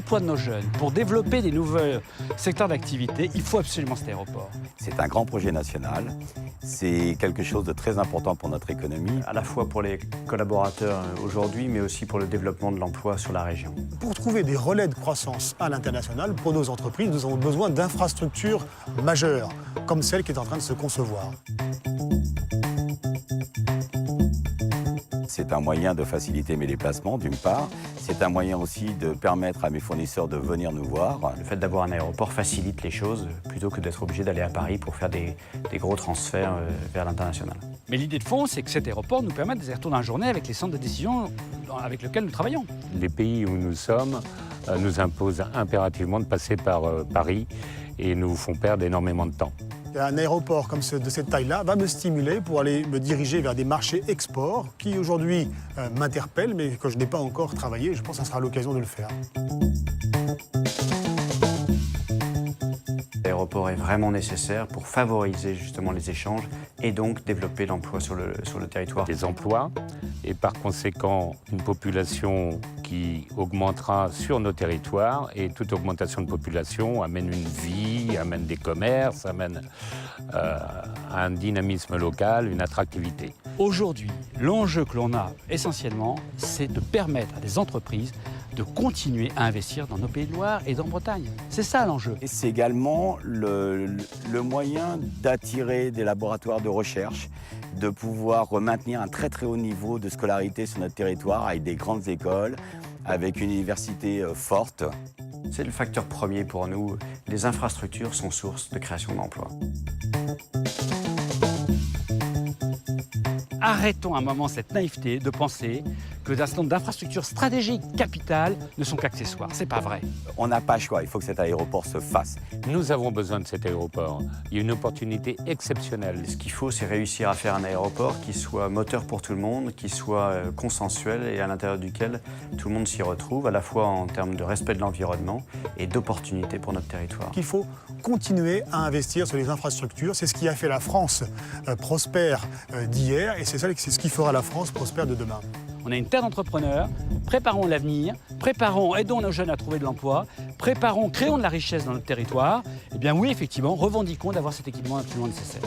l'emploi de nos jeunes, pour développer des nouveaux secteurs d'activité, il faut absolument cet aéroport. C'est un grand projet national, c'est quelque chose de très important pour notre économie. À la fois pour les collaborateurs aujourd'hui, mais aussi pour le développement de l'emploi sur la région. Pour trouver des relais de croissance à l'international, pour nos entreprises, nous avons besoin d'infrastructures majeures, comme celle qui est en train de se concevoir. C'est un moyen de faciliter mes déplacements, d'une part. C'est un moyen aussi de permettre à mes fournisseurs de venir nous voir. Le fait d'avoir un aéroport facilite les choses, plutôt que d'être obligé d'aller à Paris pour faire des gros transferts vers l'international. Mais l'idée de fond, c'est que cet aéroport nous permette des retours dans la journée avec les centres de décision avec lesquels nous travaillons. Les pays où nous sommes nous imposent impérativement de passer par Paris et nous font perdre énormément de temps. Un aéroport comme de cette taille-là va me stimuler pour aller me diriger vers des marchés export qui aujourd'hui m'interpellent mais que je n'ai pas encore travaillé. Je pense que ça sera l'occasion de le faire. L'aéroport est vraiment nécessaire pour favoriser justement les échanges et donc développer l'emploi sur le territoire. Des emplois et par conséquent une population qui augmentera sur nos territoires et toute augmentation de population amène une vie, amène des commerces, amène un dynamisme local, une attractivité. Aujourd'hui, l'enjeu que l'on a essentiellement, c'est de permettre à des entreprises de continuer à investir dans nos Pays de Loire et dans Bretagne. C'est ça l'enjeu. Et c'est également le moyen d'attirer des laboratoires de recherche, de pouvoir maintenir un très très haut niveau de scolarité sur notre territoire avec des grandes écoles, avec une université forte. C'est le facteur premier pour nous. Les infrastructures sont source de création d'emplois. Arrêtons un moment cette naïveté de penser que un certain nombre d'infrastructures stratégiques capitales ne sont qu'accessoires. C'est pas vrai. On n'a pas le choix, il faut que cet aéroport se fasse. Nous avons besoin de cet aéroport. Il y a une opportunité exceptionnelle. Ce qu'il faut, c'est réussir à faire un aéroport qui soit moteur pour tout le monde, qui soit consensuel et à l'intérieur duquel tout le monde s'y retrouve, à la fois en termes de respect de l'environnement et d'opportunités pour notre territoire. Il faut continuer à investir sur les infrastructures. C'est ce qui a fait la France prospère d'hier et c'est ce qui fera la France prospère de demain. On a une terre d'entrepreneurs, préparons l'avenir, aidons nos jeunes à trouver de l'emploi, créons de la richesse dans notre territoire. Eh bien oui, effectivement, revendiquons d'avoir cet équipement absolument nécessaire.